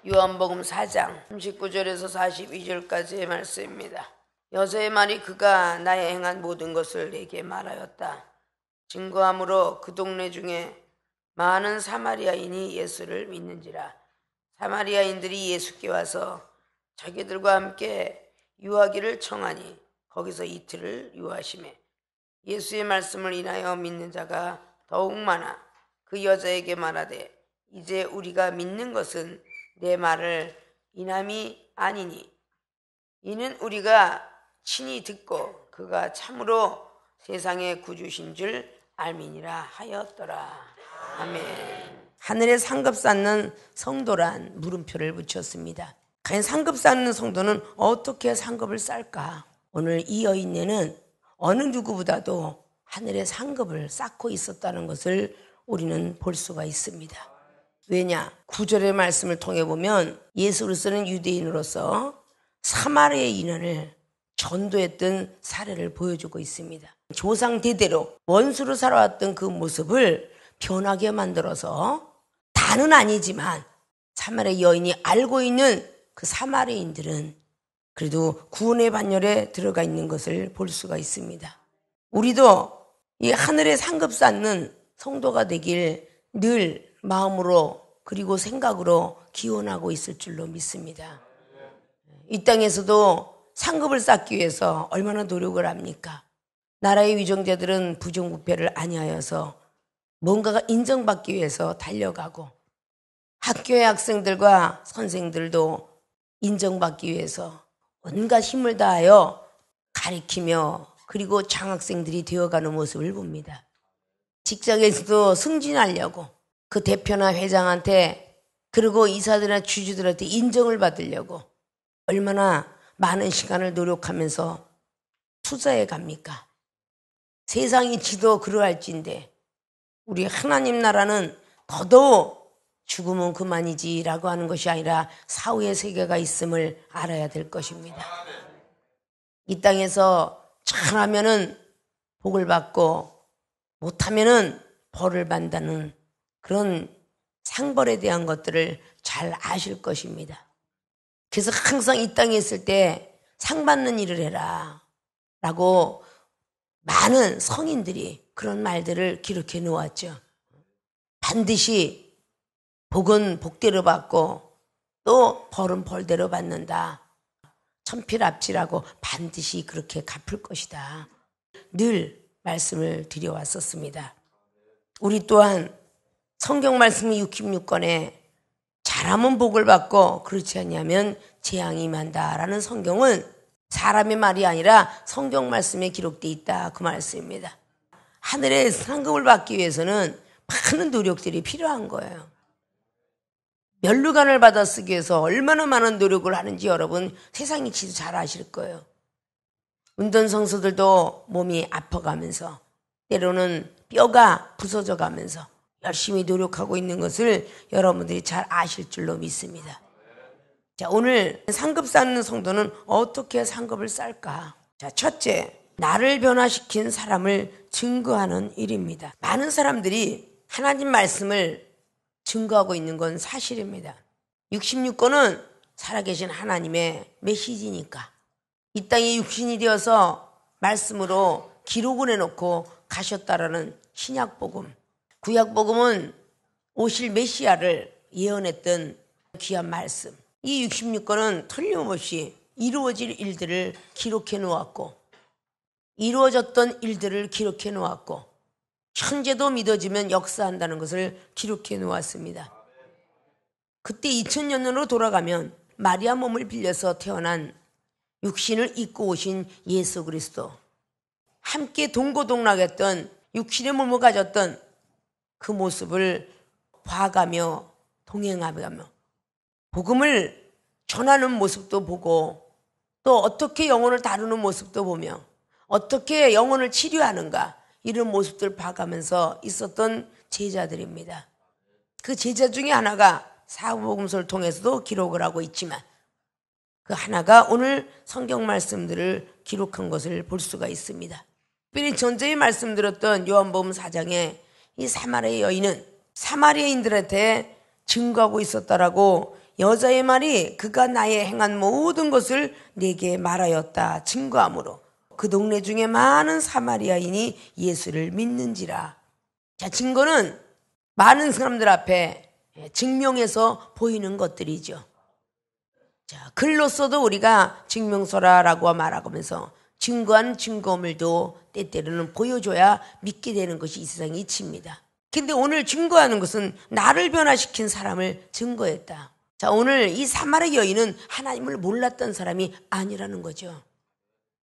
요한복음 4장 39절에서 42절까지의 말씀입니다. 여자의 말이 그가 나의 행한 모든 것을 내게 말하였다. 증거함으로 그 동네 중에 많은 사마리아인이 예수를 믿는지라. 사마리아인들이 예수께 와서 자기들과 함께 유하기를 청하니 거기서 이틀을 유하시매 예수의 말씀을 인하여 믿는 자가 더욱 많아 그 여자에게 말하되 이제 우리가 믿는 것은 내 말을 인함이 아니니 이는 우리가 친히 듣고 그가 참으로 세상의 구주신 줄 알미니라 하였더라. 아멘. 하늘에 상급 쌓는 성도란 물음표를 붙였습니다. 과연 상급 쌓는 성도는 어떻게 상급을 쌓을까? 오늘 이 여인네는 어느 누구보다도 하늘에 상급을 쌓고 있었다는 것을 우리는 볼 수가 있습니다. 왜냐? 9절의 말씀을 통해 보면 예수 그리스도는 유대인으로서 사마리아인을 전도했던 사례를 보여주고 있습니다. 조상 대대로 원수로 살아왔던 그 모습을 변하게 만들어서 다는 아니지만 사마리아 여인이 알고 있는 그 사마리아인들은 그래도 구원의 반열에 들어가 있는 것을 볼 수가 있습니다. 우리도 이 하늘에 상급 쌓는 성도가 되길 늘 마음으로 그리고 생각으로 기원하고 있을 줄로 믿습니다. 이 땅에서도 상급을 쌓기 위해서 얼마나 노력을 합니까? 나라의 위정자들은 부정부패를 아니하여서 뭔가가 인정받기 위해서 달려가고 학교의 학생들과 선생들도 인정받기 위해서 온갖 힘을 다하여 가리키며 그리고 장학생들이 되어가는 모습을 봅니다. 직장에서도 승진하려고 그 대표나 회장한테 그리고 이사들이나 주주들한테 인정을 받으려고 얼마나 많은 시간을 노력하면서 투자해 갑니까? 세상이 지도 그러할진데 우리 하나님 나라는 더더욱 죽으면 그만이지라고 하는 것이 아니라 사후의 세계가 있음을 알아야 될 것입니다. 이 땅에서 잘하면은 복을 받고 못하면은 벌을 받는다는 그런 상벌에 대한 것들을 잘 아실 것입니다. 그래서 항상 이 땅에 있을 때 상 받는 일을 해라 라고 많은 성인들이 그런 말들을 기록해 놓았죠. 반드시 복은 복대로 받고 또 벌은 벌대로 받는다. 천필합치라고 반드시 그렇게 갚을 것이다. 늘 말씀을 드려왔었습니다. 우리 또한 성경 말씀이 66권에 잘하면 복을 받고 그렇지 않냐면 재앙이 임한다라는 성경은 사람의 말이 아니라 성경 말씀에 기록되어 있다 그 말씀입니다. 하늘의 상급을 받기 위해서는 많은 노력들이 필요한 거예요. 면류관을 받아 쓰기 위해서 얼마나 많은 노력을 하는지 여러분 세상이 지도 잘 아실 거예요. 운전선수들도 몸이 아파가면서 때로는 뼈가 부서져 가면서 열심히 노력하고 있는 것을 여러분들이 잘 아실 줄로 믿습니다. 자, 오늘 상급 쌓는 성도는 어떻게 상급을 쌓을까? 자, 첫째, 나를 변화시킨 사람을 증거하는 일입니다. 많은 사람들이 하나님 말씀을 증거하고 있는 건 사실입니다. 66권은 살아계신 하나님의 메시지니까 이 땅에 육신이 되어서 말씀으로 기록을 해놓고 가셨다라는 신약복음, 구약복음은 오실 메시아를 예언했던 귀한 말씀. 이 66권은 틀림없이 이루어질 일들을 기록해 놓았고 이루어졌던 일들을 기록해 놓았고 현재도 믿어지면 역사한다는 것을 기록해 놓았습니다. 그때 2000년으로 돌아가면 마리아 몸을 빌려서 태어난 육신을 입고 오신 예수 그리스도, 함께 동고동락했던 육신의 몸을 가졌던 그 모습을 봐가며 동행하며 복음을 전하는 모습도 보고 또 어떻게 영혼을 다루는 모습도 보며 어떻게 영혼을 치료하는가 이런 모습들을 봐가면서 있었던 제자들입니다. 그 제자 중에 하나가 사복음서를 통해서도 기록을 하고 있지만 그 하나가 오늘 성경 말씀들을 기록한 것을 볼 수가 있습니다. 특별히 전제에 말씀드렸던 요한복음 4장에 이 사마리아 여인은 사마리아인들한테 증거하고 있었다라고 여자의 말이 그가 나의 행한 모든 것을 내게 말하였다 증거하므로 그 동네 중에 많은 사마리아인이 예수를 믿는지라. 자, 증거는 많은 사람들 앞에 증명해서 보이는 것들이죠. 자, 글로써도 우리가 증명서라라고 말하면서 증거한 증거물도 때때로는 보여줘야 믿게 되는 것이 이 세상의 이치입니다. 근데 오늘 증거하는 것은 나를 변화시킨 사람을 증거했다. 자, 오늘 이 사마리아 여인은 하나님을 몰랐던 사람이 아니라는 거죠.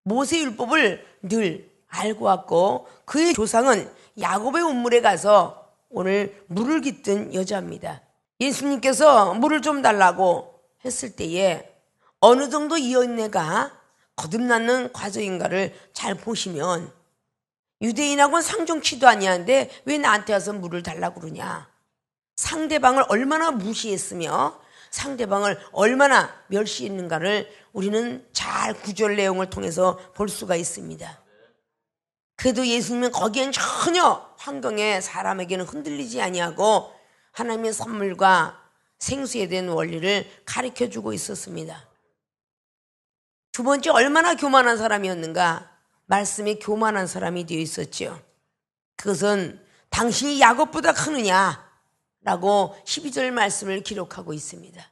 모세율법을 늘 알고 왔고 그의 조상은 야곱의 운물에 가서 오늘 물을 깃든 여자입니다. 예수님께서 물을 좀 달라고 했을 때에 어느 정도 이 여인네가 거듭나는 과정인가를 잘 보시면 유대인하고는 상종치도 아니하는데 왜 나한테 와서 물을 달라고 그러냐. 상대방을 얼마나 무시했으며 상대방을 얼마나 멸시했는가를 우리는 잘 구절 내용을 통해서 볼 수가 있습니다. 그래도 예수님은 거기엔 전혀 환경에 사람에게는 흔들리지 아니하고 하나님의 선물과 생수에 대한 원리를 가르쳐주고 있었습니다. 두 번째, 얼마나 교만한 사람이었는가? 말씀에 교만한 사람이 되어 있었죠. 그것은 당신이 야곱보다 크느냐? 라고 12절 말씀을 기록하고 있습니다.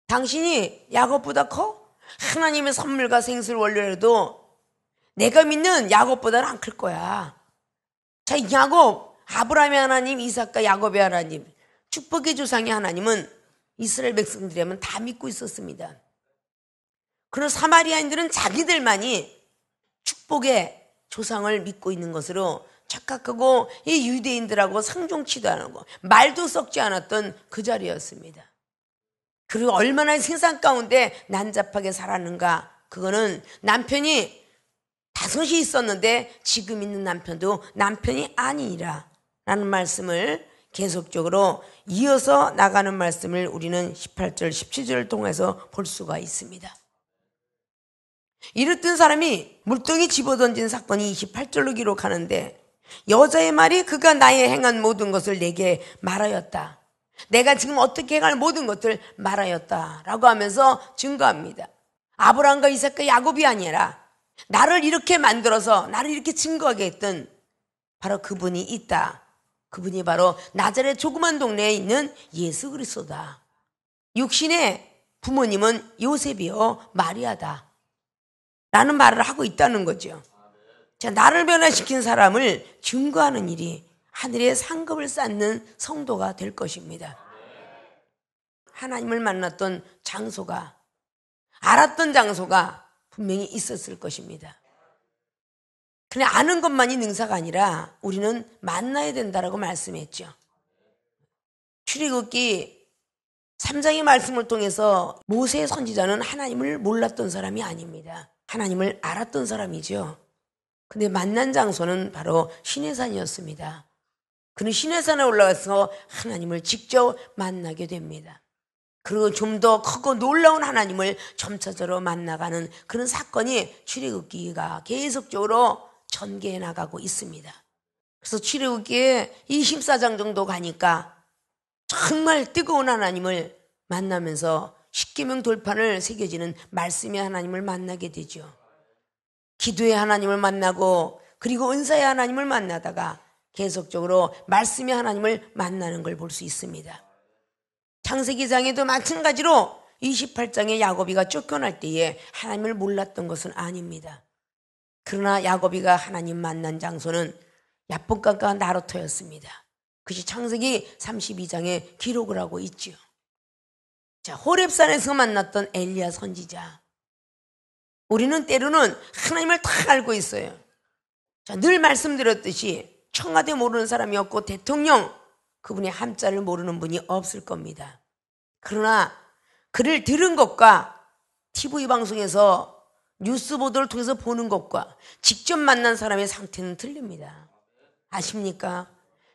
당신이 야곱보다 커? 하나님의 선물과 생수를 원료라도 내가 믿는 야곱보다는 안 클 거야. 자, 야곱, 아브라함의 하나님, 이삭과 야곱의 하나님, 축복의 조상의 하나님은 이스라엘 백성들이라면 다 믿고 있었습니다. 그런 사마리아인들은 자기들만이 축복의 조상을 믿고 있는 것으로 착각하고 이 유대인들하고 상종치도 않고 말도 섞지 않았던 그 자리였습니다. 그리고 얼마나 세상 가운데 난잡하게 살았는가. 그거는 남편이 5이 있었는데 지금 있는 남편도 남편이 아니라 라는 말씀을 계속적으로 이어서 나가는 말씀을 우리는 18절 17절을 통해서 볼 수가 있습니다. 이랬던 사람이 물동이 집어던진 사건이 28절로 기록하는데 여자의 말이 그가 나의 행한 모든 것을 내게 말하였다. 내가 지금 어떻게 행할 모든 것을 말하였다라고 하면서 증거합니다. 아브라함과 이삭과 야곱이 아니라 나를 이렇게 만들어서 나를 이렇게 증거하게 했던 바로 그분이 있다. 그분이 바로 나자렛 조그만 동네에 있는 예수 그리스도다. 육신의 부모님은 요셉이요 마리아다 라는 말을 하고 있다는 거죠. 자, 나를 변화시킨 사람을 증거하는 일이 하늘의 상급을 쌓는 성도가 될 것입니다. 하나님을 만났던 장소가, 알았던 장소가 분명히 있었을 것입니다. 그냥 아는 것만이 능사가 아니라 우리는 만나야 된다라고 말씀했죠. 출애굽기 3장의 말씀을 통해서 모세 선지자는 하나님을 몰랐던 사람이 아닙니다. 하나님을 알았던 사람이죠. 근데 만난 장소는 바로 시내산이었습니다. 그는 시내산에 올라가서 하나님을 직접 만나게 됩니다. 그리고 좀 더 크고 놀라운 하나님을 점차적으로 만나가는 그런 사건이 출애굽기가 계속적으로 전개해 나가고 있습니다. 그래서 출애굽기에 24장 정도 가니까 정말 뜨거운 하나님을 만나면서 십계명 돌판을 새겨지는 말씀의 하나님을 만나게 되죠. 기도의 하나님을 만나고 그리고 은사의 하나님을 만나다가 계속적으로 말씀의 하나님을 만나는 걸 볼 수 있습니다. 창세기장에도 마찬가지로 28장에 야곱이가 쫓겨날 때에 하나님을 몰랐던 것은 아닙니다. 그러나 야곱이가 하나님 만난 장소는 야복강과 나루터였습니다. 그것이 창세기 32장에 기록을 하고 있죠. 자, 호렙산에서 만났던 엘리야 선지자. 우리는 때로는 하나님을 다 알고 있어요. 자, 늘 말씀드렸듯이 청와대 모르는 사람이 없고 대통령 그분의 함자를 모르는 분이 없을 겁니다. 그러나 그를 들은 것과 TV 방송에서 뉴스 보도를 통해서 보는 것과 직접 만난 사람의 상태는 틀립니다. 아십니까?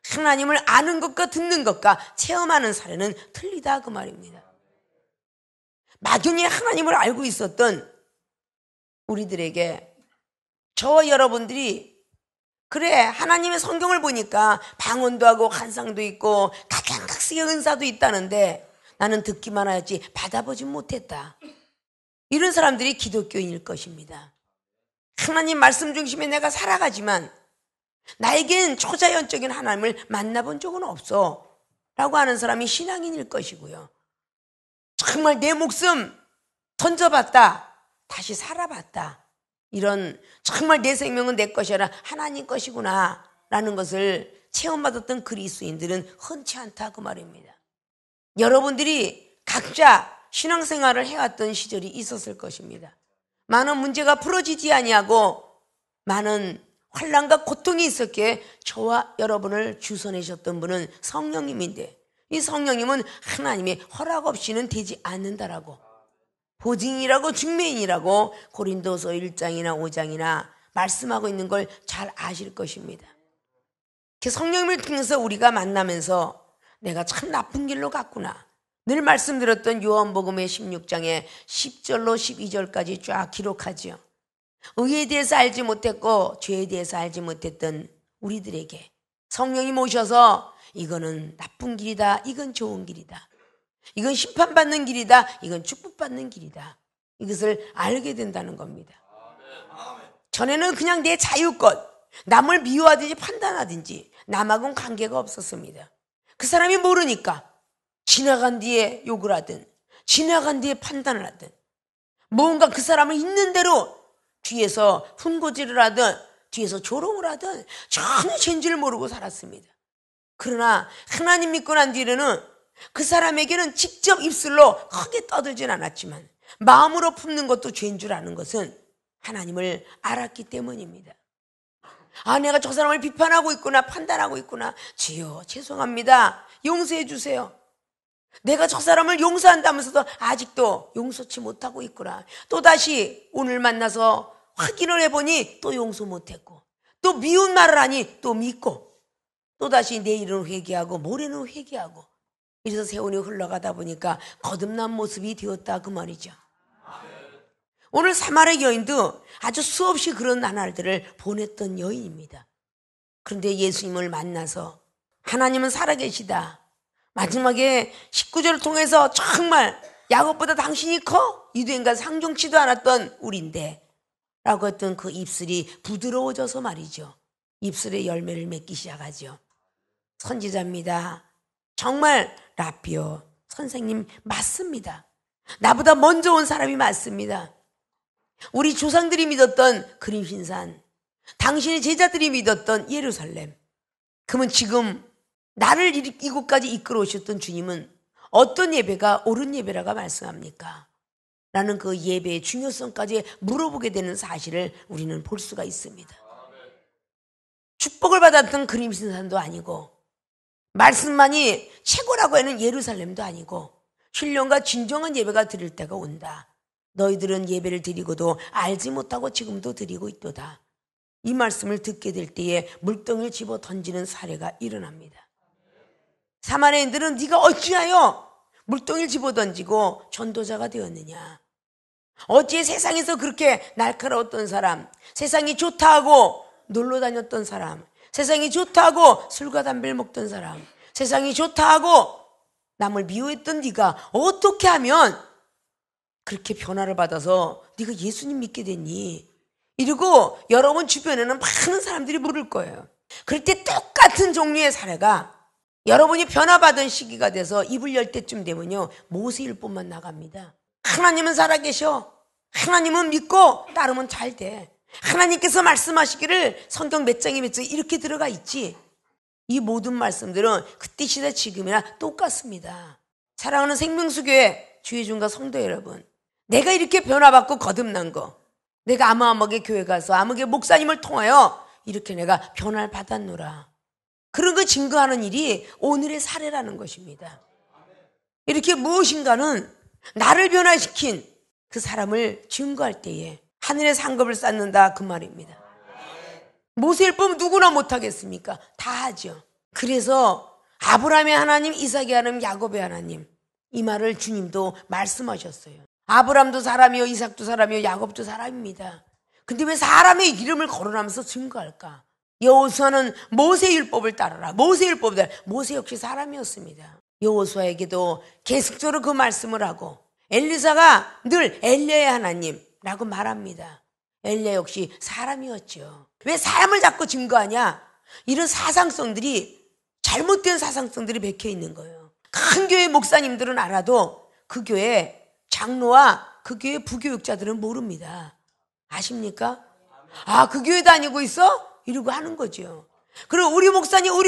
하나님을 아는 것과 듣는 것과 체험하는 사례는 틀리다 그 말입니다. 막연히 하나님을 알고 있었던 우리들에게 저와 여러분들이 그래 하나님의 성경을 보니까 방언도 하고 환상도 있고 각양각색의 은사도 있다는데 나는 듣기만 하였지 받아보지 못했다. 이런 사람들이 기독교인일 것입니다. 하나님 말씀 중심에 내가 살아가지만 나에겐 초자연적인 하나님을 만나본 적은 없어 라고 하는 사람이 신앙인일 것이고요. 정말 내 목숨 던져봤다, 다시 살아봤다, 이런 정말 내 생명은 내 것이 아니라 하나님 것이구나 라는 것을 체험받았던 그리스도인들은 흔치 않다 그 말입니다. 여러분들이 각자 신앙생활을 해왔던 시절이 있었을 것입니다. 많은 문제가 풀어지지 아니하고 많은 환난과 고통이 있었기에 저와 여러분을 주선하셨던 분은 성령님인데, 이 성령님은 하나님의 허락 없이는 되지 않는다라고, 보증이라고 중매인이라고 고린도서 1장이나 5장이나 말씀하고 있는 걸 잘 아실 것입니다. 성령님을 통해서 우리가 만나면서 내가 참 나쁜 길로 갔구나, 늘 말씀드렸던 요한복음의 16장에 10절로 12절까지 쫙 기록하지요. 의에 대해서 알지 못했고 죄에 대해서 알지 못했던 우리들에게 성령이 오셔서 이거는 나쁜 길이다, 이건 좋은 길이다, 이건 심판받는 길이다, 이건 축복받는 길이다, 이것을 알게 된다는 겁니다. 전에는 그냥 내 자유껏 남을 미워하든지 판단하든지 남하고는 관계가 없었습니다. 그 사람이 모르니까 지나간 뒤에 욕을 하든 지나간 뒤에 판단을 하든 뭔가 그 사람을 있는 대로 뒤에서 훈고질을 하든 뒤에서 조롱을 하든 전혀 죄인지를 모르고 살았습니다. 그러나 하나님 믿고 난 뒤에는 그 사람에게는 직접 입술로 크게 떠들진 않았지만 마음으로 품는 것도 죄인 줄 아는 것은 하나님을 알았기 때문입니다. 아, 내가 저 사람을 비판하고 있구나, 판단하고 있구나, 주여 죄송합니다, 용서해 주세요. 내가 저 사람을 용서한다면서도 아직도 용서치 못하고 있구나. 또다시 오늘 만나서 확인을 해보니 또 용서 못했고, 또 미운 말을 하니 또 믿고, 또다시 내일은 회개하고 모레는 회개하고, 이래서 세월이 흘러가다 보니까 거듭난 모습이 되었다 그 말이죠. 오늘 사마리 여인도 아주 수없이 그런 나날들을 보냈던 여인입니다. 그런데 예수님을 만나서 하나님은 살아계시다, 마지막에 19절을 통해서 정말 야곱보다 당신이 커? 유대인과 상종치도 않았던 우리인데 라고 했던 그 입술이 부드러워져서 말이죠, 입술에 열매를 맺기 시작하죠. 선지자입니다. 정말 라비오 선생님 맞습니다. 나보다 먼저 온 사람이 맞습니다. 우리 조상들이 믿었던 그림신산, 당신의 제자들이 믿었던 예루살렘, 그러면 지금 나를 이곳까지 이끌어 오셨던 주님은 어떤 예배가 옳은 예배라고 말씀합니까? 라는 그 예배의 중요성까지 물어보게 되는 사실을 우리는 볼 수가 있습니다. 축복을 받았던 그림신산도 아니고 말씀만이 최고라고 하는 예루살렘도 아니고 신령과 진정한 예배가 드릴 때가 온다. 너희들은 예배를 드리고도 알지 못하고 지금도 드리고 있도다. 이 말씀을 듣게 될 때에 물동을 집어 던지는 사례가 일어납니다. 사마리아인들은 네가 어찌하여 물동을 집어 던지고 전도자가 되었느냐? 어찌 세상에서 그렇게 날카로웠던 사람, 세상이 좋다 하고 놀러 다녔던 사람, 세상이 좋다 하고 술과 담배를 먹던 사람, 세상이 좋다 하고 남을 미워했던 네가 어떻게 하면 그렇게 변화를 받아서 네가 예수님 믿게 됐니? 이러고 여러분 주변에는 많은 사람들이 물을 거예요. 그럴 때 똑같은 종류의 사례가 여러분이 변화받은 시기가 돼서 입을 열 때쯤 되면요, 모세율법만 나갑니다. 하나님은 살아계셔, 하나님은 믿고 따르면 잘 돼, 하나님께서 말씀하시기를 성경 몇 장에 몇 장에 이렇게 들어가 있지. 이 모든 말씀들은 그때 시대 지금이나 똑같습니다. 사랑하는 생명수교회 주의중과 성도 여러분, 내가 이렇게 변화받고 거듭난 거, 내가 아무아무게 교회 가서 아무게 목사님을 통하여 이렇게 내가 변화를 받았노라, 그런 거 증거하는 일이 오늘의 사례라는 것입니다. 이렇게 무엇인가는 나를 변화시킨 그 사람을 증거할 때에 하늘의 상급을 쌓는다 그 말입니다. 모세율법 누구나 못하겠습니까? 다 하죠. 그래서 아브라함의 하나님, 이삭의 하나님, 야곱의 하나님, 이 말을 주님도 말씀하셨어요. 아브라함도 사람이요, 이삭도 사람이요, 야곱도 사람입니다. 근데 왜 사람의 이름을 거론하면서 증거할까? 여호수아는 모세율법을 따르라, 모세율법을 따르라. 모세 역시 사람이었습니다. 여호수아에게도 계속적으로 그 말씀을 하고 엘리사가 늘 엘리야의 하나님라고 말합니다. 엘리야 역시 사람이었죠. 왜 사람을 자꾸 증거하냐? 이런 사상성들이 잘못된 사상성들이 박혀 있는 거예요. 큰 교회 목사님들은 알아도 그 교회 장로와 그 교회 부교육자들은 모릅니다. 아십니까? 아, 그 교회 다니고 있어? 이러고 하는 거죠. 그리고 우리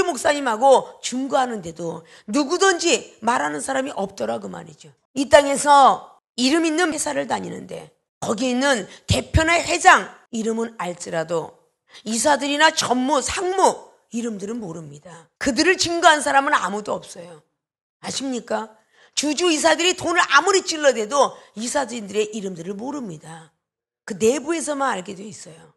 목사님하고 증거하는데도 누구든지 말하는 사람이 없더라 그 말이죠. 이 땅에서 이름 있는 회사를 다니는데 거기 있는 대표나 회장 이름은 알지라도 이사들이나 전무, 상무 이름들은 모릅니다. 그들을 증거한 사람은 아무도 없어요. 아십니까? 주주이사들이 돈을 아무리 찔러대도 이사들의 이름들을 모릅니다. 그 내부에서만 알게 돼 있어요.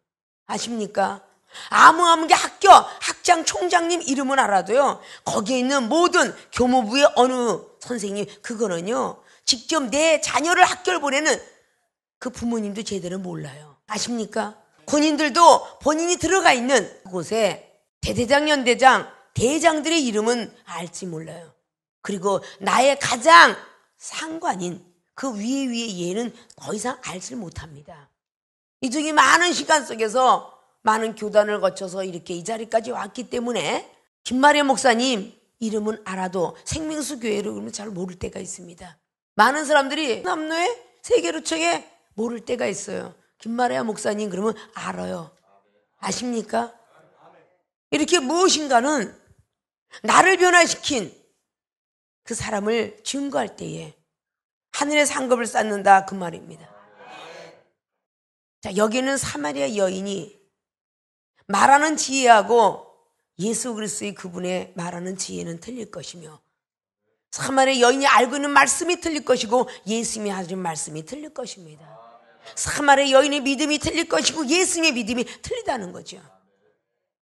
아십니까? 아무개 학교 학장 총장님 이름은 알아도요, 거기에 있는 모든 교무부의 어느 선생님 그거는요 직접 내 자녀를 학교를 보내는 그 부모님도 제대로 몰라요. 아십니까? 군인들도 본인이 들어가 있는 곳에 대대장, 연대장, 대장들의 이름은 알지 몰라요. 그리고 나의 가장 상관인 그 위에 얘는 더 이상 알지 못합니다. 이 중에 많은 시간 속에서 많은 교단을 거쳐서 이렇게 이 자리까지 왔기 때문에 김마리아 목사님 이름은 알아도 생명수 교회로 그러면 잘 모를 때가 있습니다. 많은 사람들이 남로의 세계로청에 모를 때가 있어요. 김마리아 목사님 그러면 알아요. 아십니까? 이렇게 무엇인가는 나를 변화시킨 그 사람을 증거할 때에 하늘의 상급을 쌓는다 그 말입니다. 자, 여기는 사마리아 여인이 말하는 지혜하고 예수 그리스도의 그분의 말하는 지혜는 틀릴 것이며 사마리아 여인이 알고 있는 말씀이 틀릴 것이고 예수님이 하신 말씀이 틀릴 것입니다. 사마리아 여인의 믿음이 틀릴 것이고 예수님의 믿음이 틀리다는 거죠.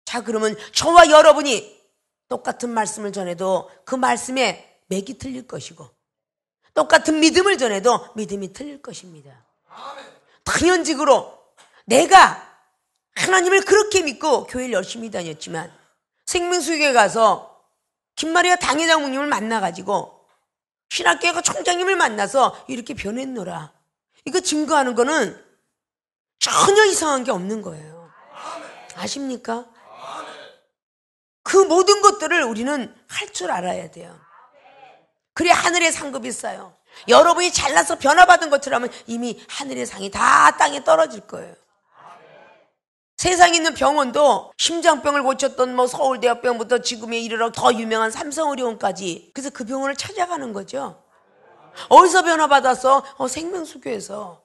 자, 그러면 저와 여러분이 똑같은 말씀을 전해도 그 말씀에 맥이 틀릴 것이고 똑같은 믿음을 전해도 믿음이 틀릴 것입니다. 당연직으로 내가 하나님을 그렇게 믿고 교회를 열심히 다녔지만 생명수교에 가서 김마리아 당회장님을 만나가지고 신학교가 총장님을 만나서 이렇게 변했노라. 이거 증거하는 거는 전혀 이상한 게 없는 거예요. 아십니까? 그 모든 것들을 우리는 할 줄 알아야 돼요. 그래야 하늘의 상급이 쌓여. 여러분이 잘나서 변화받은 것처럼 이미 하늘의 상이 다 땅에 떨어질 거예요. 세상에 있는 병원도 심장병을 고쳤던 서울대학병부터 지금에 이르러 더 유명한 삼성의료원까지 그래서 그 병원을 찾아가는 거죠. 어디서 변화받아서? 생명수교에서.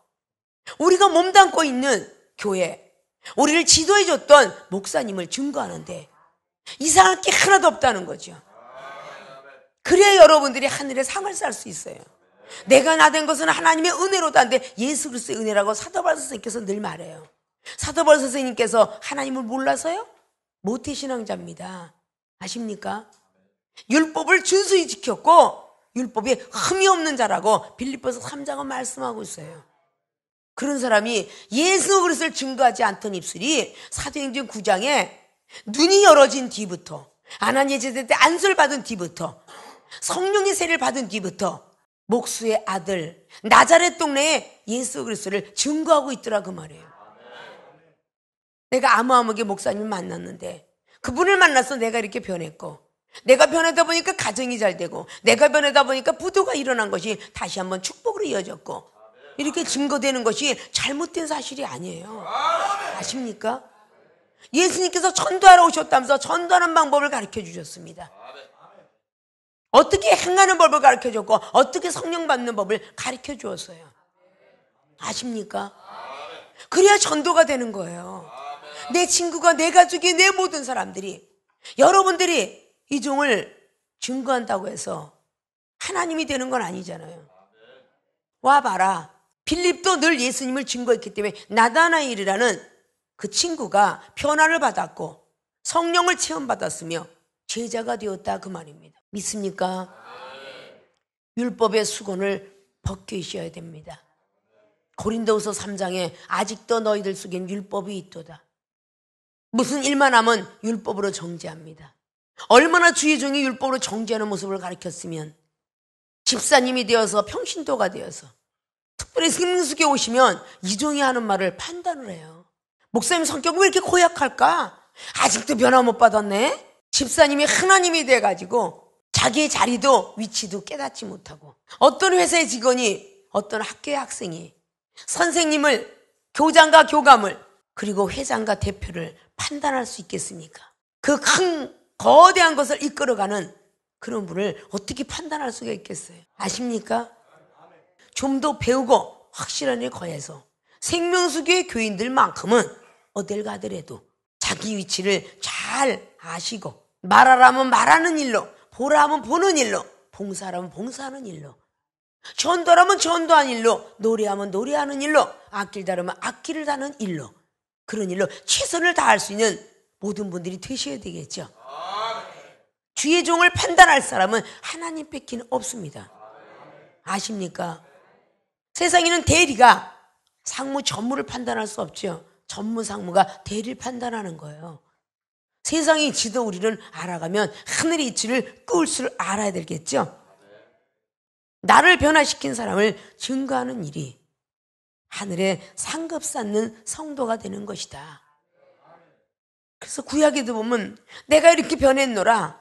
우리가 몸담고 있는 교회, 우리를 지도해줬던 목사님을 증거하는데 이상할 게 하나도 없다는 거죠. 그래야 여러분들이 하늘의 상을 쌓을 수 있어요. 내가 나된 것은 하나님의 은혜로다는데 예수 그리스도의 은혜라고 사도바울 선생님께서 늘 말해요. 사도바울 선생님께서 하나님을 몰라서요? 모태신앙자입니다. 아십니까? 율법을 준수히 지켰고 율법에 흠이 없는 자라고 빌립보서 3장은 말씀하고 있어요. 그런 사람이 예수 그리스도를 증거하지 않던 입술이 사도행전 9장에 눈이 열어진 뒤부터 아나니아 제자 때 안수를 받은 뒤부터 성령의 세를 받은 뒤부터 목수의 아들 나자렛 동네에 예수 그리스도를 증거하고 있더라 그 말이에요. 내가 아무개 목사님을 만났는데 그분을 만나서 내가 이렇게 변했고 내가 변하다 보니까 가정이 잘 되고 내가 변하다 보니까 부도가 일어난 것이 다시 한번 축복으로 이어졌고 이렇게 증거되는 것이 잘못된 사실이 아니에요. 아십니까? 예수님께서 전도하러 오셨다면서 전도하는 방법을 가르쳐 주셨습니다. 어떻게 행하는 법을 가르쳐 줬고 어떻게 성령 받는 법을 가르쳐 주었어요. 아십니까? 그래야 전도가 되는 거예요. 내 친구가, 내 가족이, 내 모든 사람들이 여러분들이 이 종을 증거한다고 해서 하나님이 되는 건 아니잖아요. 와봐라. 빌립도 늘 예수님을 증거했기 때문에 나다나엘이라는 그 친구가 변화를 받았고 성령을 체험받았으며 제자가 되었다 그 말입니다. 믿습니까? 율법의 수건을 벗기셔야 됩니다. 고린도후서 3장에 아직도 너희들 속엔 율법이 있도다. 무슨 일만 하면 율법으로 정죄합니다. 얼마나 주의 종이 율법으로 정죄하는 모습을 가르쳤으면 집사님이 되어서 평신도가 되어서 특별히 생명수에 오시면 이 종이 하는 말을 판단을 해요. 목사님 성격이 왜 이렇게 고약할까? 아직도 변화 못 받았네? 집사님이 하나님이 돼가지고 자기의 자리도 위치도 깨닫지 못하고, 어떤 회사의 직원이, 어떤 학교의 학생이 선생님을, 교장과 교감을, 그리고 회장과 대표를 판단할 수 있겠습니까? 그 큰 거대한 것을 이끌어가는 그런 분을 어떻게 판단할 수가 있겠어요? 아십니까? 좀 더 배우고 확실한 일 거해서 생명수교의 교인들만큼은 어딜 가더라도 자기 위치를 잘 아시고, 말하라면 말하는 일로, 보라면 보는 일로, 봉사하면 봉사하는 일로, 전도하면 전도하는 일로, 노래하면 노래하는 일로, 악기를 악기를 다는 일로, 그런 일로 최선을 다할 수 있는 모든 분들이 되셔야 되겠죠. 주의 종을 판단할 사람은 하나님 밖에는 없습니다. 아십니까? 세상에는 대리가 상무 전무를 판단할 수 없죠. 전무 상무가 대리를 판단하는 거예요. 세상의 이치도 우리는 알아가면 하늘의 이치를 끄을 줄 알아야 되겠죠. 나를 변화시킨 사람을 증거하는 일이 하늘에 상급 쌓는 성도가 되는 것이다. 그래서 구약에도 보면 내가 이렇게 변했노라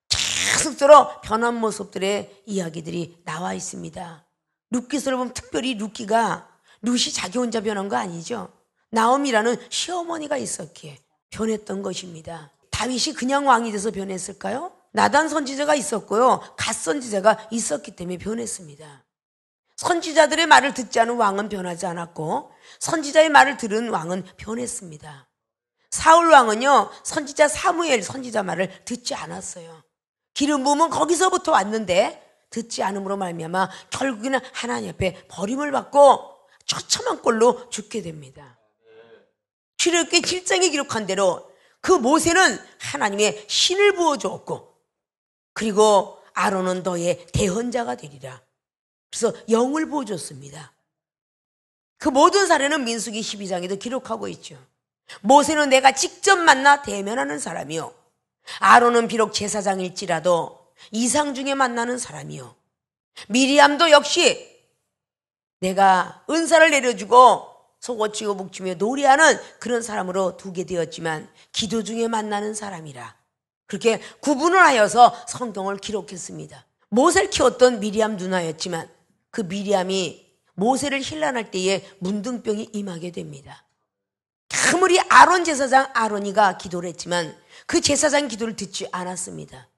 계속적으로 변한 모습들의 이야기들이 나와 있습니다. 룻기서를 보면 특별히 룻이 자기 혼자 변한 거 아니죠. 나옴이라는 시어머니가 있었기에 변했던 것입니다. 다윗이 그냥 왕이 돼서 변했을까요? 나단 선지자가 있었고요, 갓 선지자가 있었기 때문에 변했습니다. 선지자들의 말을 듣지 않은 왕은 변하지 않았고, 선지자의 말을 들은 왕은 변했습니다. 사울 왕은요, 선지자 사무엘 선지자 말을 듣지 않았어요. 기름 부음은 거기서부터 왔는데 듣지 않음으로 말미암아 결국에는 하나님 앞에 버림을 받고 처참한 꼴로 죽게 됩니다. 출애굽기 7장에 기록한 대로 그 모세는 하나님의 신을 부어주었고, 그리고 아론은 너의 대언자가 되리라. 그래서 영을 부어줬습니다. 그 모든 사례는 민수기 12장에도 기록하고 있죠. 모세는 내가 직접 만나 대면하는 사람이요, 아론은 비록 제사장일지라도 이상 중에 만나는 사람이요, 미리암도 역시 내가 은사를 내려주고 속어치고 묵치며 노래하는 그런 사람으로 두게 되었지만 기도 중에 만나는 사람이라. 그렇게 구분을 하여서 성경을 기록했습니다. 모세를 키웠던 미리암 누나였지만 그 미리암이 모세를 힐난할 때에 문둥병이 임하게 됩니다. 아무리 아론 제사장 아론이가 기도를 했지만 그 제사장 기도를 듣지 않았습니다.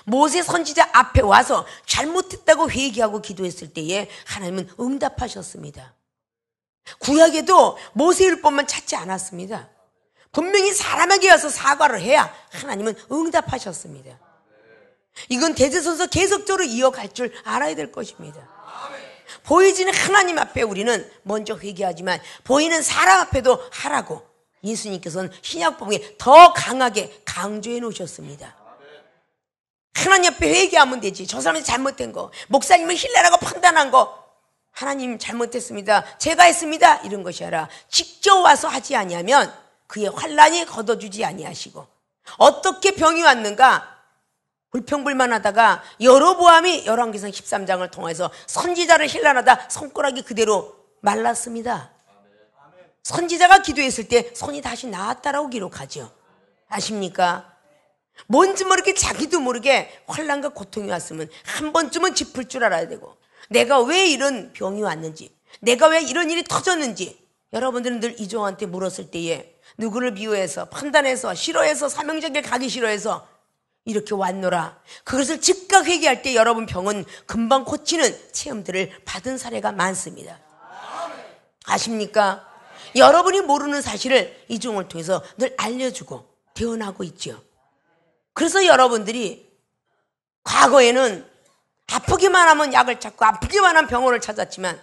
모세 선지자 앞에 와서 잘못했다고 회개하고 기도했을 때에 하나님은 응답하셨습니다. 구약에도 모세 율법만 찾지 않았습니다. 분명히 사람에게 와서 사과를 해야 하나님은 응답하셨습니다. 이건 대제선서 계속적으로 이어갈 줄 알아야 될 것입니다. 보이지는 하나님 앞에 우리는 먼저 회개하지만 보이는 사람 앞에도 하라고 예수님께서는 신약복음에 더 강하게 강조해 놓으셨습니다. 하나님 앞에 회개하면 되지. 저 사람이 잘못된 거, 목사님을 힐레라고 판단한 거, 하나님 잘못했습니다, 제가 했습니다, 이런 것이 아니라 직접 와서 하지 아니하면 그의 환난이 걷어주지 아니하시고, 어떻게 병이 왔는가 불평불만하다가 여로보암이 열왕기상 13장을 통해서 선지자를 힐난하다 손가락이 그대로 말랐습니다. 선지자가 기도했을 때 손이 다시 나았다라고 기록하죠. 아십니까? 뭔지 모르게 자기도 모르게 환난과 고통이 왔으면 한 번쯤은 짚을 줄 알아야 되고, 내가 왜 이런 병이 왔는지, 내가 왜 이런 일이 터졌는지 여러분들은 늘 이종한테 물었을 때에 누구를 미워해서 판단해서 싫어해서 사명자길 가기 싫어해서 이렇게 왔노라, 그것을 즉각 회개할 때 여러분 병은 금방 고치는 체험들을 받은 사례가 많습니다. 아십니까? 여러분이 모르는 사실을 이종을 통해서 늘 알려주고 대언하고 있죠. 그래서 여러분들이 과거에는 아프기만 하면 약을 찾고 아프기만 하면 병원을 찾았지만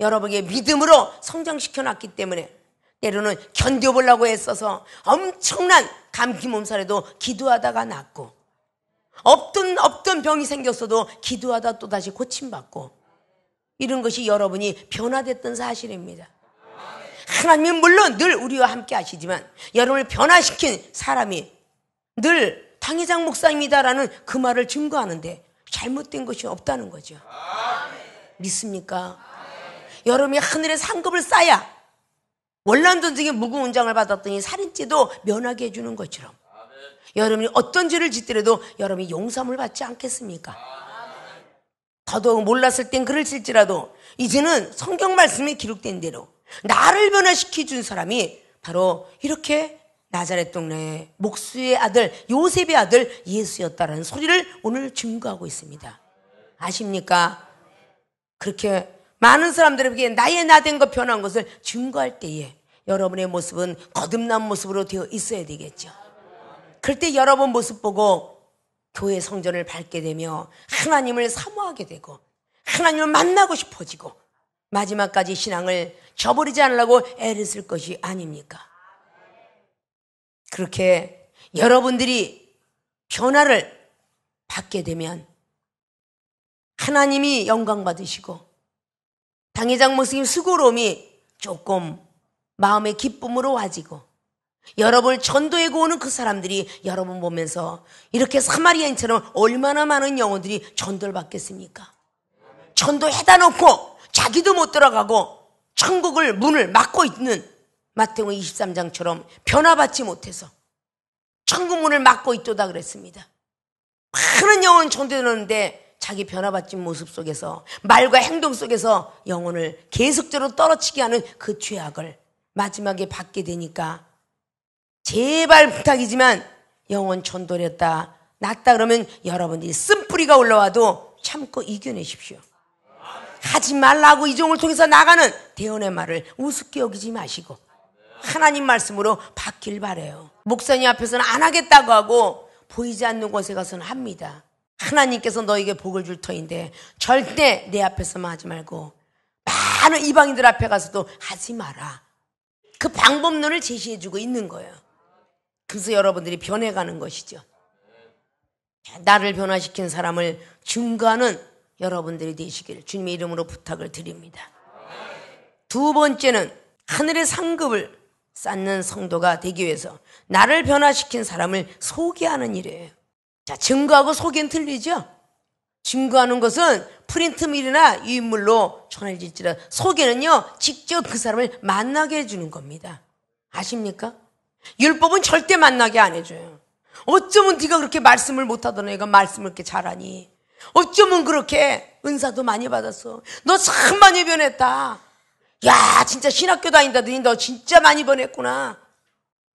여러분에게 믿음으로 성장시켜놨기 때문에 때로는 견뎌보려고 애써서 엄청난 감기 몸살에도 기도하다가 낫고, 없던 병이 생겼어도 기도하다 또다시 고침받고, 이런 것이 여러분이 변화됐던 사실입니다. 하나님은 물론 늘 우리와 함께 하시지만 여러분을 변화시킨 사람이 늘 당회장 목사입니다라는 그 말을 증거하는데 잘못된 것이 없다는 거죠. 믿습니까? 여러분이 하늘에 상급을 쌓아야 원란 전쟁에 무거운 장을 받았더니 살인죄도 면하게 해주는 것처럼 여러분이 어떤 죄를 짓더라도 여러분이 용서함을 받지 않겠습니까? 더더욱 몰랐을 땐 글을 쓸지라도 이제는 성경 말씀에 기록된 대로 나를 변화시켜 준 사람이 바로 이렇게 나자렛 동네의 목수의 아들 요셉의 아들 예수였다라는 소리를 오늘 증거하고 있습니다. 아십니까? 그렇게 많은 사람들에게 나의 나된 것 변한 것을 증거할 때에 여러분의 모습은 거듭난 모습으로 되어 있어야 되겠죠. 그럴 때 여러분 모습 보고 교회 성전을 밟게 되며 하나님을 사모하게 되고 하나님을 만나고 싶어지고 마지막까지 신앙을 저버리지 않으려고 애를 쓸 것이 아닙니까? 그렇게 여러분들이 변화를 받게 되면 하나님이 영광 받으시고 당회장 목사님 수고로움이 조금 마음의 기쁨으로 와지고 여러분을 전도하고 오는 그 사람들이 여러분 보면서 이렇게 사마리아인처럼 얼마나 많은 영혼들이 전도를 받겠습니까? 전도해다 놓고 자기도 못 들어가고 천국을 문을 막고 있는 마태복음 23장처럼 변화받지 못해서 천국 문을 막고 있도다 그랬습니다. 많은 영혼 전도되는데 자기 변화받지 모습 속에서 말과 행동 속에서 영혼을 계속적으로 떨어치게 하는 그 죄악을 마지막에 받게 되니까 제발 부탁이지만 영혼 전도를 했다 낫다 그러면 여러분들이 쓴뿌리가 올라와도 참고 이겨내십시오. 하지 말라고 이종을 통해서 나가는 대언의 말을 우습게 여기지 마시고 하나님 말씀으로 받길 바라요. 목사님 앞에서는 안 하겠다고 하고 보이지 않는 곳에 가서는 합니다. 하나님께서 너에게 복을 줄 터인데 절대 내 앞에서만 하지 말고 많은 이방인들 앞에 가서도 하지 마라. 그 방법론을 제시해주고 있는 거예요. 그래서 여러분들이 변해가는 것이죠. 나를 변화시킨 사람을 증거하는 여러분들이 되시기를 주님의 이름으로 부탁을 드립니다. 두 번째는 하늘의 상급을 쌓는 성도가 되기 위해서 나를 변화시킨 사람을 소개하는 일이에요. 자, 증거하고 소개는 틀리죠? 증거하는 것은 프린트밀이나 유인물로 전해질지라 소개는요 직접 그 사람을 만나게 해주는 겁니다. 아십니까? 율법은 절대 만나게 안 해줘요. 어쩌면 네가 그렇게 말씀을 못하던 애가 말씀을 이렇게 잘하니? 어쩌면 그렇게 은사도 많이 받았어. 너 참 많이 변했다. 야 진짜 신학교 다닌다더니 너 진짜 많이 변했구나.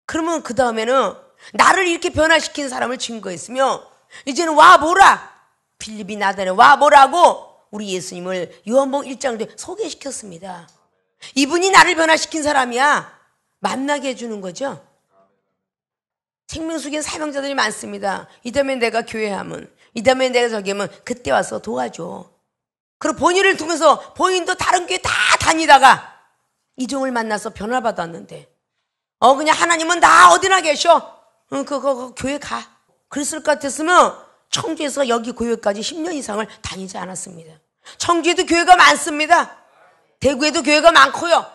그러면 그 다음에는 나를 이렇게 변화시킨 사람을 증거했으며 이제는 와보라. 빌립이 나단에 와보라고 우리 예수님을 요한복음 1장에 소개시켰습니다. 이분이 나를 변화시킨 사람이야. 만나게 해주는 거죠. 생명수기엔 사명자들이 많습니다. 이 다음에 내가 교회 하면 이 다음에 내가 저기 하면 그때 와서 도와줘. 그리고 본인을 통해서 본인도 다른 교회 다 다니다가 이종을 만나서 변화받았는데 그냥 하나님은 나 어디나 계셔. 그 교회 가. 그랬을 것 같았으면 청주에서 여기 교회까지 10년 이상을 다니지 않았습니다. 청주에도 교회가 많습니다. 대구에도 교회가 많고요.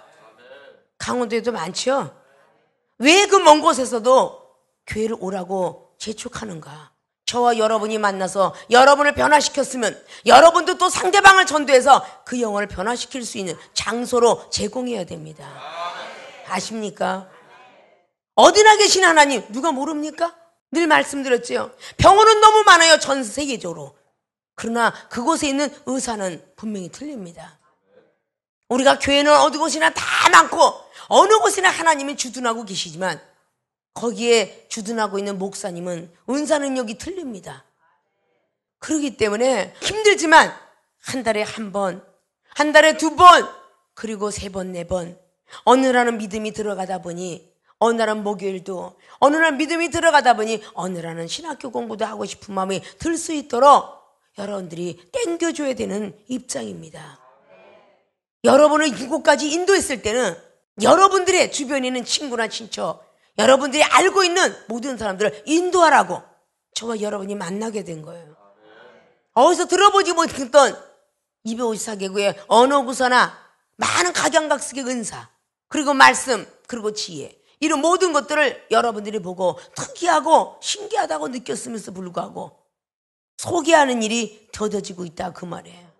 강원도에도 많죠. 왜 그 먼 곳에서도 교회를 오라고 재촉하는가? 저와 여러분이 만나서 여러분을 변화시켰으면 여러분도 또 상대방을 전도해서 그 영혼을 변화시킬 수 있는 장소로 제공해야 됩니다. 아십니까? 어디나 계신 하나님 누가 모릅니까? 늘 말씀드렸죠. 병원은 너무 많아요. 전 세계적으로. 그러나 그곳에 있는 의사는 분명히 틀립니다. 우리가 교회는 어디 곳이나 다 많고 어느 곳이나 하나님이 주둔하고 계시지만 거기에 주둔하고 있는 목사님은 은사 능력이 틀립니다. 그렇기 때문에 힘들지만 한 달에 한 번, 한 달에 두 번, 그리고 세 번, 네 번 어느 날은 믿음이 들어가다 보니 어느 날은 목요일도 어느 날 믿음이 들어가다 보니 어느 날은 신학교 공부도 하고 싶은 마음이 들 수 있도록 여러분들이 땡겨줘야 되는 입장입니다. 여러분을 이곳까지 인도했을 때는 여러분들의 주변에 있는 친구나 친척 여러분들이 알고 있는 모든 사람들을 인도하라고 저와 여러분이 만나게 된 거예요. 어디서 들어보지 못했던 254개국의 어느 부서나 많은 각양각색의 은사 그리고 말씀 그리고 지혜 이런 모든 것들을 여러분들이 보고 특이하고 신기하다고 느꼈으면서 불구하고 소개하는 일이 더뎌지고 있다 그 말이에요.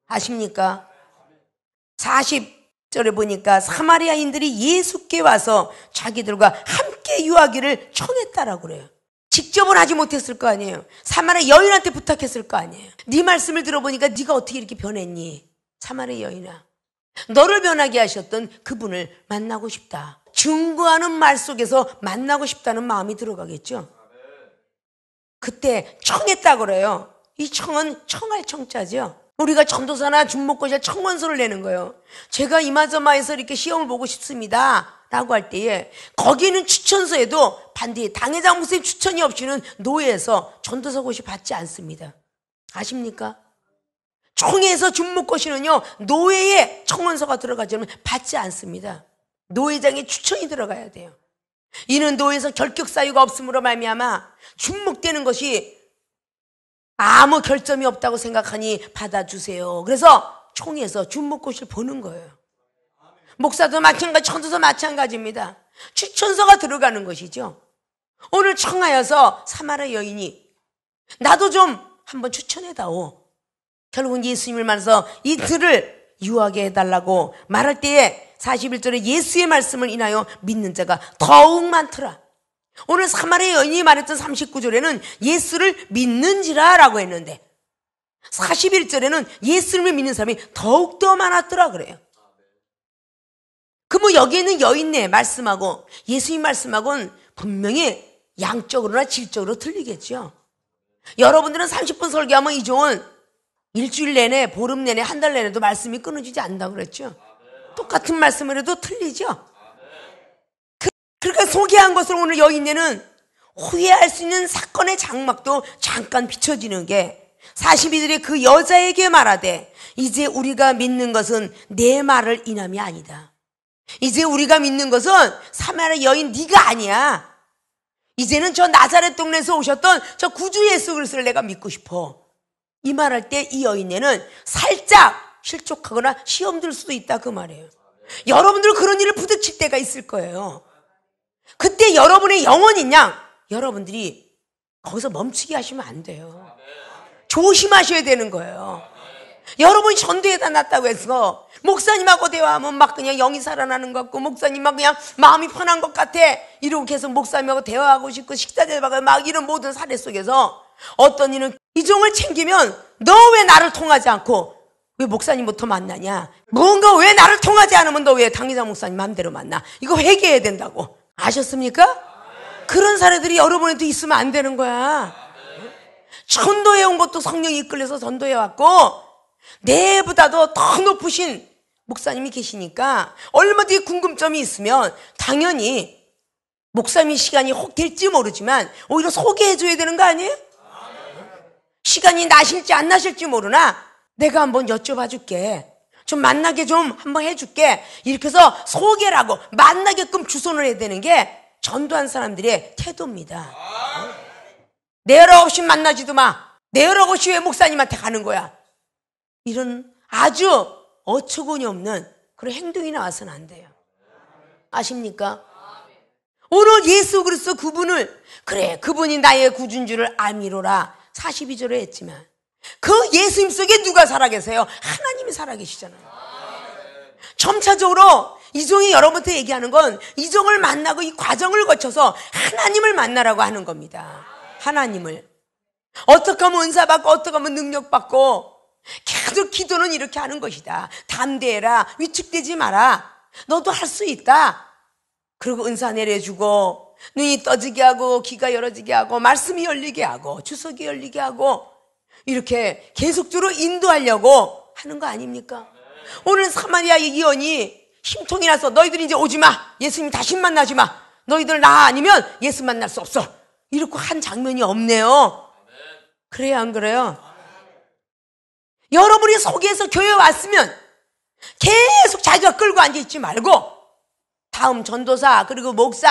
아십니까? 40절에 보니까 사마리아인들이 예수께 와서 자기들과 함께 유하기를 청했다라고 그래요. 직접은 하지 못했을 거 아니에요. 사마리아 여인한테 부탁했을 거 아니에요. 네 말씀을 들어보니까 네가 어떻게 이렇게 변했니? 사마리아 여인아, 너를 변하게 하셨던 그분을 만나고 싶다. 증거하는 말 속에서 만나고 싶다는 마음이 들어가겠죠. 그때 청했다고 그래요. 이 청은 청할 청자죠. 우리가 전도사나 중목고시할 청원서를 내는 거예요. 제가 이마저마에서 이렇게 시험을 보고 싶습니다 라고 할 때에 거기는 추천서에도 반드시 당회장 목사님 추천이 없이는 노예에서 전도사 고시 받지 않습니다. 아십니까? 총회에서 중목고시는요 노예의 청원서가 들어가지 않으면 받지 않습니다. 노회장의 추천이 들어가야 돼요. 이는 노예에서 결격 사유가 없으므로 말미암아 중목되는 것이 아무 결점이 없다고 생각하니 받아주세요. 그래서 총회에서 중목고시를 보는 거예요. 목사도 마찬가지, 천도도 마찬가지입니다. 추천서가 들어가는 것이죠. 오늘 청하여서 사마리아 여인이 나도 좀 한번 추천해다오. 결국은 예수님을 만나서 이들을 유하게 해달라고 말할 때에 41절에 예수의 말씀을 인하여 믿는 자가 더욱 많더라. 오늘 사마리아 여인이 말했던 39절에는 예수를 믿는지라 라고 했는데 41절에는 예수를 믿는 사람이 더욱더 많았더라 그래요. 그럼 여기에 있는 여인네 말씀하고 예수님 말씀하고는 분명히 양적으로나 질적으로 틀리겠죠. 여러분들은 30분 설교하면 이종은 일주일 내내, 보름 내내, 한 달 내내도 말씀이 끊어지지 않는다고 그랬죠. 똑같은 말씀을 해도 틀리죠. 그러니까 소개한 것을 오늘 여인네는 후회할 수 있는 사건의 장막도 잠깐 비춰지는 게 42절에 그 여자에게 말하되 이제 우리가 믿는 것은 내 말을 인함이 아니다. 이제 우리가 믿는 것은 사마리아 여인 네가 아니야. 이제는 저 나사렛 동네에서 오셨던 저 구주 예수 그리스도를 내가 믿고 싶어. 이 말할 때 이 여인네는 살짝 실족하거나 시험 들 수도 있다 그 말이에요. 여러분들 그런 일을 부딪힐 때가 있을 거예요. 그때 여러분의 영혼인 양 여러분들이 거기서 멈추게 하시면 안 돼요. 조심하셔야 되는 거예요. 여러분이 전도에다 놨다고 해서 목사님하고 대화하면 막 그냥 영이 살아나는 것 같고 목사님하고 그냥 마음이 편한 것 같아 이러고 계속 목사님하고 대화하고 싶고 식사 대화하고 막 이런 모든 사례 속에서 어떤 이는 이종을 챙기면 너 왜 나를 통하지 않고 왜 목사님부터 만나냐, 뭔가 왜 나를 통하지 않으면 너 왜 당회장 목사님 마음대로 만나, 이거 회개해야 된다고. 아셨습니까? 그런 사례들이 여러분에도 있으면 안 되는 거야. 전도해 온 것도 성령이 이끌려서 전도해 왔고 내보다도 더 높으신 목사님이 계시니까 얼마든지 궁금점이 있으면 당연히 목사님 시간이 혹 될지 모르지만 오히려 소개해줘야 되는 거 아니에요? 시간이 나실지 안 나실지 모르나 내가 한번 여쭤봐 줄게, 좀 만나게 좀 한번 해줄게, 이렇게 해서 소개라고 만나게끔 주선을 해야 되는 게 전도한 사람들의 태도입니다. 내 연락 없이 만나지도 마. 내 연락 없이 왜 목사님한테 가는 거야? 이런 아주 어처구니 없는 그런 행동이 나와서는 안 돼요. 아십니까? 오늘 예수 그리스도 그분을, 그래 그분이 나의 구주인 줄을 알미로라 42절에 했지만 그 예수님 속에 누가 살아계세요? 하나님이 살아계시잖아요. 점차적으로 이종이 여러분한테 얘기하는 건 이종을 만나고 이 과정을 거쳐서 하나님을 만나라고 하는 겁니다. 하나님을 어떻게 하면 은사 받고 어떻게 하면 능력 받고, 계속 기도는 이렇게 하는 것이다. 담대해라, 위축되지 마라, 너도 할 수 있다. 그리고 은사 내려주고 눈이 떠지게 하고 귀가 열어지게 하고 말씀이 열리게 하고 주석이 열리게 하고 이렇게 계속적으로 인도하려고 하는 거 아닙니까? 오늘 사마리아 여인이 심통이 나서 너희들 이제 오지 마, 예수님 다시 만나지 마, 너희들 나 아니면 예수 만날 수 없어, 이렇게 한 장면이 없네요. 그래요 안 그래요? 여러분이 속에서 교회 왔으면 계속 자기가 끌고 앉아있지 말고 다음 전도사 그리고 목사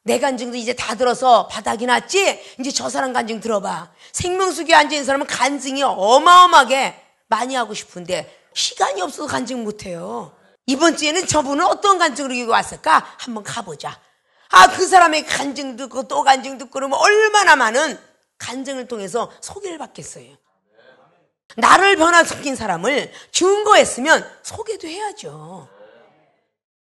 내 간증도 이제 다 들어서 바닥이 났지? 이제 저 사람 간증 들어봐. 생명수교에 앉아있는 사람은 간증이 어마어마하게 많이 하고 싶은데 시간이 없어서 간증 못해요. 이번 주에는 저분은 어떤 간증으로 왔을까? 한번 가보자. 그 사람의 간증 듣고 또 간증 듣고 그러면 얼마나 많은 간증을 통해서 소개를 받겠어요. 나를 변화시킨 사람을 증거했으면 소개도 해야죠.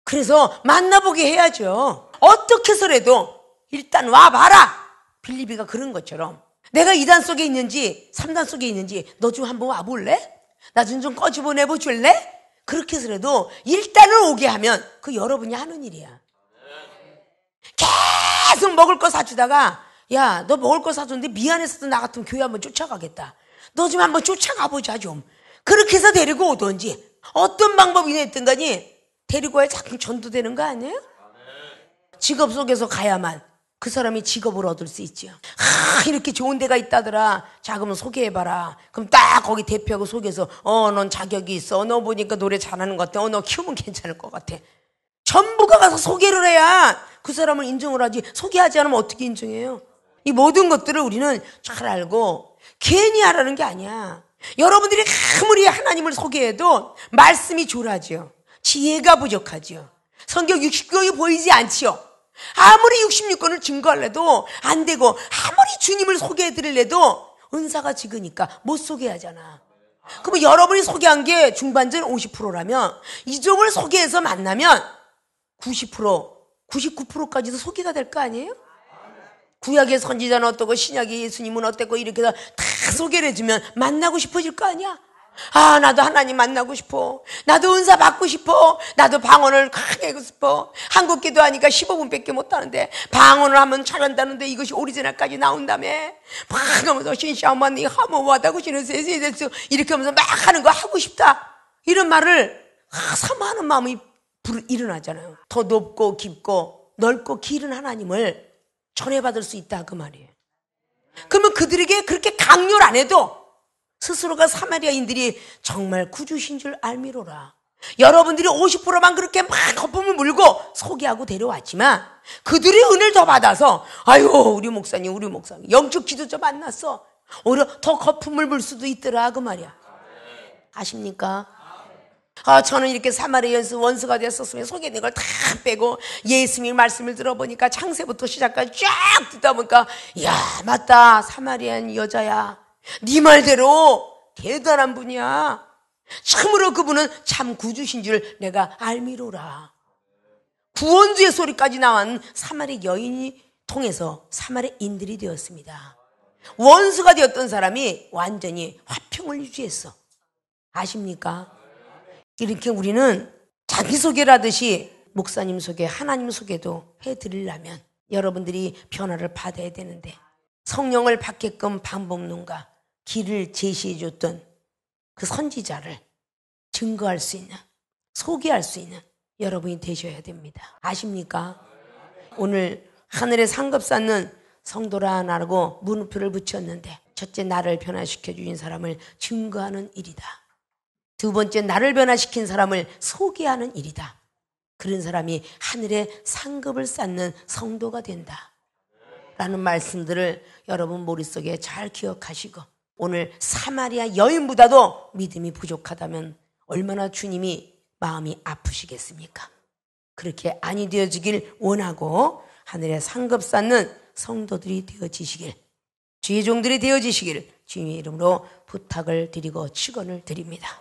그래서 만나보게 해야죠. 어떻게 해서라도 일단 와봐라. 빌립이가 그런 것처럼 내가 2단 속에 있는지 3단 속에 있는지 너 좀 한번 와볼래? 나 좀 꺼집어 내보줄래? 그렇게 해서라도 일단은 오게 하면 그 여러분이 하는 일이야. 계속 먹을 거 사주다가 야, 너 먹을 거 사줬는데 미안해서 나 같으면 교회 한번 쫓아가겠다. 너 좀 한번 쫓아가보자 좀. 그렇게 해서 데리고 오든지 어떤 방법이 됐든 간에 데리고 와야 자꾸 전도되는 거 아니에요? 직업 속에서 가야만 그 사람이 직업을 얻을 수 있죠. 이렇게 좋은 데가 있다더라. 자, 그러면 소개해봐라. 그럼 딱 거기 대표하고 소개해서 넌 자격이 있어. 너 보니까 노래 잘하는 것 같아. 너 키우면 괜찮을 것 같아. 전부가 가서 소개를 해야 그 사람을 인정을 하지. 소개하지 않으면 어떻게 인정해요? 이 모든 것들을 우리는 잘 알고 괜히 하라는 게 아니야. 여러분들이 아무리 하나님을 소개해도 말씀이 졸하죠. 지혜가 부족하죠. 성경 69권이 보이지 않지요. 아무리 66권을 증거하려도 안 되고 아무리 주님을 소개해드리려도 은사가 적으니까 못 소개하잖아. 그러면 여러분이 소개한 게 중반전 50%라면 이종을 소개해서 만나면 90%, 99%까지도 소개가 될 거 아니에요? 구약의 선지자는 어떻고 신약의 예수님은 어땠고 이렇게 해서 다 소개를 해주면 만나고 싶어질 거 아니야? 나도 하나님 만나고 싶어. 나도 은사 받고 싶어. 나도 방언을 크게 하고 싶어. 한국 기도하니까 15분밖에 못하는데 방언을 하면 잘한다는데 이것이 오리지널까지 나온다며. 막 하면서 신샤오만니 하모와다고 신으세세세스 이렇게 하면서 막 하는 거 하고 싶다. 이런 말을 사모하는 마음이 일어나잖아요. 더 높고 깊고 넓고 길은 하나님을 전해받을 수 있다 그 말이에요. 그러면 그들에게 그렇게 강요를 안 해도 스스로가 사마리아인들이 정말 구주신 줄 알미로라. 여러분들이 50%만 그렇게 막 거품을 물고 소개하고 데려왔지만 그들이 은혜를 더 받아서 아유 우리 목사님 영적 지도자 만났어. 오히려 더 거품을 물 수도 있더라 그 말이야. 아십니까? 저는 이렇게 사마리아 원수가 됐었으면 소개된 걸 다 빼고 예수님 말씀을 들어보니까 창세부터 시작까지 쫙 듣다 보니까 야 맞다 사마리아인 여자야. 네 말대로 대단한 분이야. 참으로 그분은 참 구주신 줄 내가 알미로라. 구원주의 소리까지 나온 사마리아 여인이 통해서 사마리아인들이 되었습니다. 원수가 되었던 사람이 완전히 화평을 유지했어. 아십니까? 이렇게 우리는 자기소개를 하듯이 목사님 소개, 하나님 소개도 해드리려면 여러분들이 변화를 받아야 되는데 성령을 받게끔 방법론가 길을 제시해줬던 그 선지자를 증거할 수 있는, 소개할 수 있는 여러분이 되셔야 됩니다. 아십니까? 오늘 하늘에 상급 쌓는 성도라 나라고 문표를 붙였는데 첫째 나를 변화시켜 주신 사람을 증거하는 일이다. 두 번째 나를 변화시킨 사람을 소개하는 일이다. 그런 사람이 하늘에 상급을 쌓는 성도가 된다. 라는 말씀들을 여러분 머릿속에 잘 기억하시고 오늘 사마리아 여인보다도 믿음이 부족하다면 얼마나 주님이 마음이 아프시겠습니까? 그렇게 아니 되어지길 원하고 하늘에 상급 쌓는 성도들이 되어지시길, 주의 종들이 되어지시길 주님의 이름으로 부탁을 드리고 축원을 드립니다.